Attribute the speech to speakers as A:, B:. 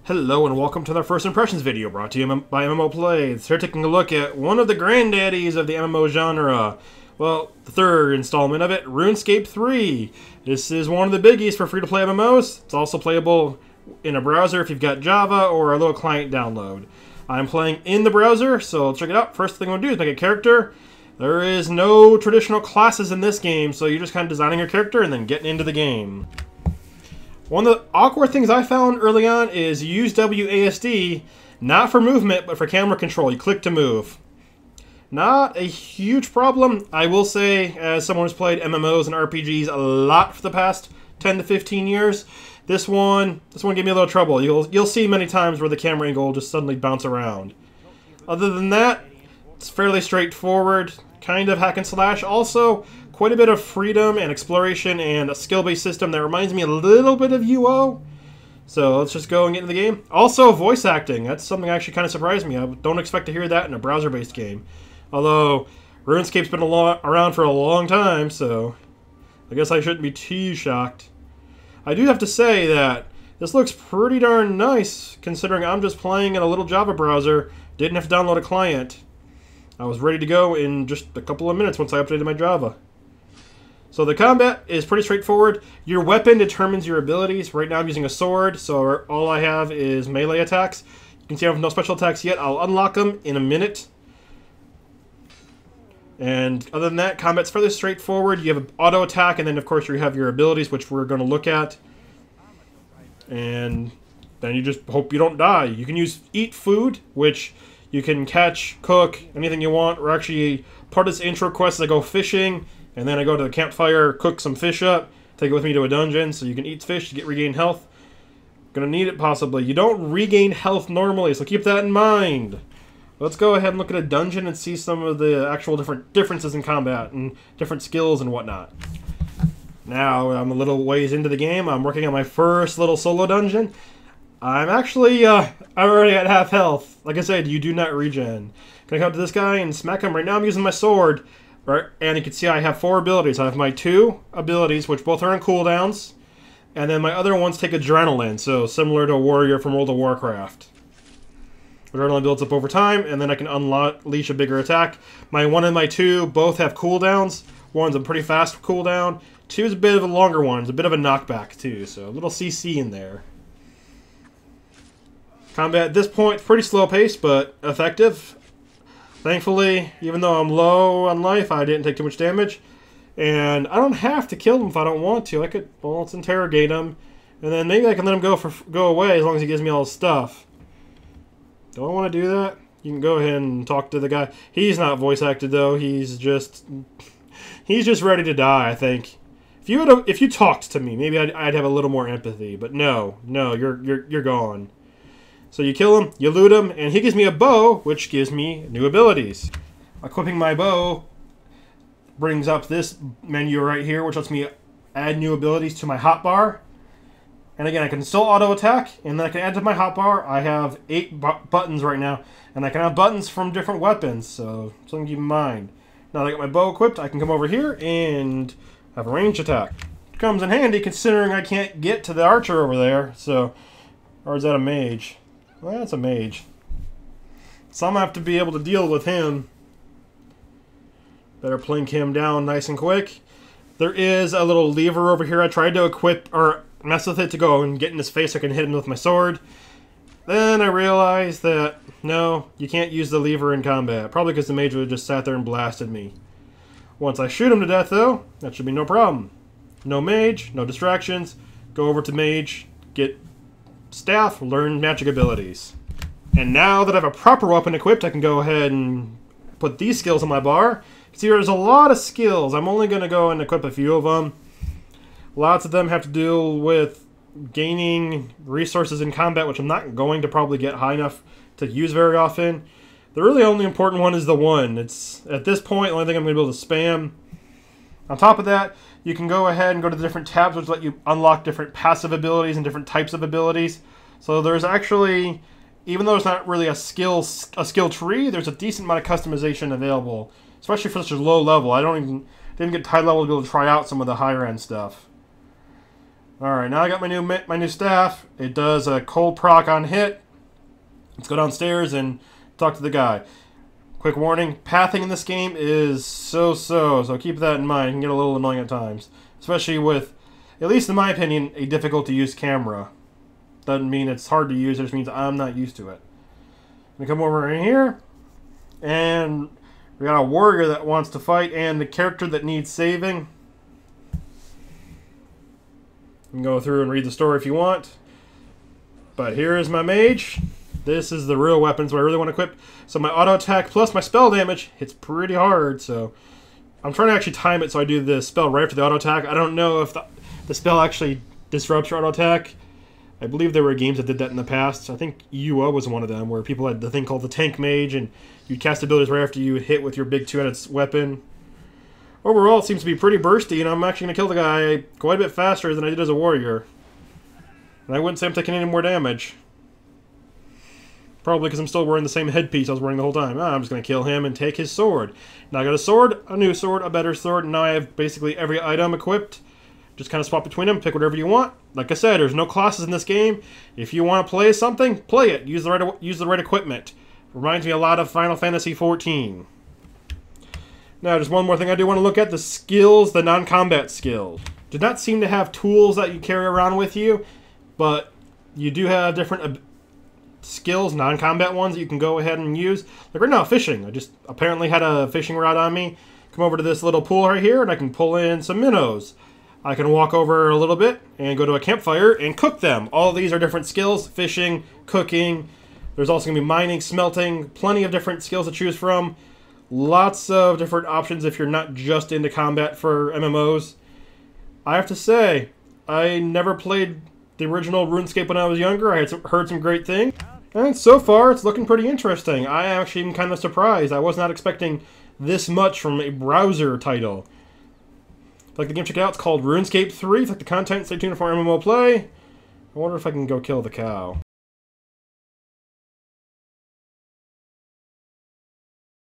A: Hello and welcome to the First Impressions video brought to you by MMO Plays. Here taking a look at one of the granddaddies of the MMO genre. Well, the third installment of it, Runescape 3. This is one of the biggies for free-to-play MMOs. It's also playable in a browser if you've got Java or a little client download. I'm playing in the browser, so check it out. First thing I'm going to do is make a character. There is no traditional classes in this game, so you're just kind of designing your character and then getting into the game. One of the awkward things I found early on is you use WASD, not for movement, but for camera control. You click to move. Not a huge problem. I will say, as someone who's played MMOs and RPGs a lot for the past 10 to 15 years, this one gave me a little trouble. You'll see many times where the camera angle will just suddenly bounce around. Other than that, it's fairly straightforward, kind of hack and slash. Also, quite a bit of freedom and exploration and a skill-based system that reminds me a little bit of UO. So let's just go and get into the game. Also, voice acting. That's something that actually kind of surprised me. I don't expect to hear that in a browser-based game. Although, RuneScape's been around for a long time, so I guess I shouldn't be too shocked. I do have to say that this looks pretty darn nice, considering I'm just playing in a little Java browser, didn't have to download a client. I was ready to go in just a couple of minutes once I updated my Java. So the combat is pretty straightforward. Your weapon determines your abilities. Right now I'm using a sword, so all I have is melee attacks. You can see I have no special attacks yet. I'll unlock them in a minute. And other than that, combat's fairly straightforward. You have an auto attack, and then of course you have your abilities, which we're going to look at. And then you just hope you don't die. You can use eat food, which you can catch, cook, anything you want. Or actually, part of this intro quest is I go fishing, and then I go to the campfire, cook some fish up, take it with me to a dungeon, so you can eat fish to regain health. Gonna need it possibly. You don't regain health normally, so keep that in mind. Let's go ahead and look at a dungeon and see some of the actual differences in combat and different skills and whatnot. Now, I'm a little ways into the game. I'm working on my first little solo dungeon. I'm actually, I'm already at half health. Like I said, you do not regen. Can I come up to this guy and smack him? Right now I'm using my sword. Right, and you can see I have 4 abilities. I have my 2 abilities, which both are on cooldowns, and then my other ones take adrenaline, so similar to a warrior from World of Warcraft. Adrenaline builds up over time, and then I can unleash a bigger attack. My 1 and my 2 both have cooldowns. 1's a pretty fast cooldown. 2 is a bit of a longer one. It's a bit of a knockback, too, so a little CC in there. Combat at this point, pretty slow paced, but effective. Thankfully, even though I'm low on life, I didn't take too much damage. And I don't have to kill him if I don't want to. I could, well, let's interrogate him. And then maybe I can let him go away as long as he gives me all his stuff. Do I want to do that? You can go ahead and talk to the guy. He's not voice acted, though. He's just ready to die, I think. If you talked to me, maybe I'd have a little more empathy. But no, you're gone. So you kill him, you loot him, and he gives me a bow, which gives me new abilities. Equipping my bow brings up this menu right here, which lets me add new abilities to my hotbar. And again, I can still auto-attack, and then I can add to my hotbar. I have 8 buttons right now, and I can have buttons from different weapons, so something to keep in mind. Now that I got my bow equipped, I can come over here and have a ranged attack. It comes in handy considering I can't get to the archer over there, so... Or is that a mage? Well, that's a mage. So I'm going to have to be able to deal with him. Better plink him down nice and quick. There is a little lever over here. I tried to equip or mess with it to go and get in his face so I can hit him with my sword. Then I realized that, no, you can't use the lever in combat. Probably because the mage would have just sat there and blasted me. Once I shoot him to death, though, that should be no problem. No mage, no distractions. Go over to mage, get staff, learn magic abilities. And now that I have a proper weapon equipped, I can go ahead and put these skills on my bar. See, there's a lot of skills. I'm only going to go and equip a few of them. Lots of them have to do with gaining resources in combat, which I'm not going to probably get high enough to use very often. The really only important one is the 1. It's, at this point, the only thing I'm going to be able to spam. On top of that, you can go ahead and go to the different tabs which let you unlock different passive abilities and different types of abilities. So there's actually, even though it's not really a skill tree, there's a decent amount of customization available, especially for such a low level. I didn't get high level to be able to try out some of the higher end stuff. Alright, now I got my new staff. It does a cold proc on hit. Let's go downstairs and talk to the guy. Quick warning, pathing in this game is so keep that in mind. It can get a little annoying at times. Especially with, at least in my opinion, a difficult to use camera. Doesn't mean it's hard to use, it just means I'm not used to it. I'm gonna come over in here, and we got a warrior that wants to fight and the character that needs saving. You can go through and read the story if you want. But here is my mage. This is the real weapons what I really want to equip. So my auto attack plus my spell damage hits pretty hard. So I'm trying to actually time it so I do the spell right after the auto attack. I don't know if the spell actually disrupts your auto attack. I believe there were games that did that in the past. I think UO was one of them, where people had the thing called the tank mage, and you'd cast abilities right after you hit with your big two-handed weapon. Overall, it seems to be pretty bursty, and I'm actually going to kill the guy quite a bit faster than I did as a warrior. And I wouldn't say I'm taking any more damage. Probably because I'm still wearing the same headpiece I was wearing the whole time. I'm just going to kill him and take his sword. Now I got a sword, a new sword, a better sword, and now I have basically every item equipped. Just kind of swap between them, pick whatever you want. Like I said, there's no classes in this game. If you want to play something, play it. Use the right equipment. Reminds me a lot of Final Fantasy XIV. Now, just one more thing I do want to look at, the skills, the non-combat skills. Do not seem to have tools that you carry around with you, but you do have different skills, non-combat ones that you can go ahead and use. Like right now, fishing. I just apparently had a fishing rod on me. Come over to this little pool right here, and I can pull in some minnows. I can walk over a little bit and go to a campfire and cook them. All of these are different skills, fishing, cooking. There's also going to be mining, smelting, plenty of different skills to choose from. Lots of different options if you're not just into combat for MMOs. I have to say, I never played the original RuneScape when I was younger. I had heard some great things. And so far, it's looking pretty interesting. I actually am kind of surprised. I was not expecting this much from a browser title. If you like the game, check it out. It's called RuneScape 3. If you like the content, stay tuned for MMO Play. I wonder if I can go kill the cow.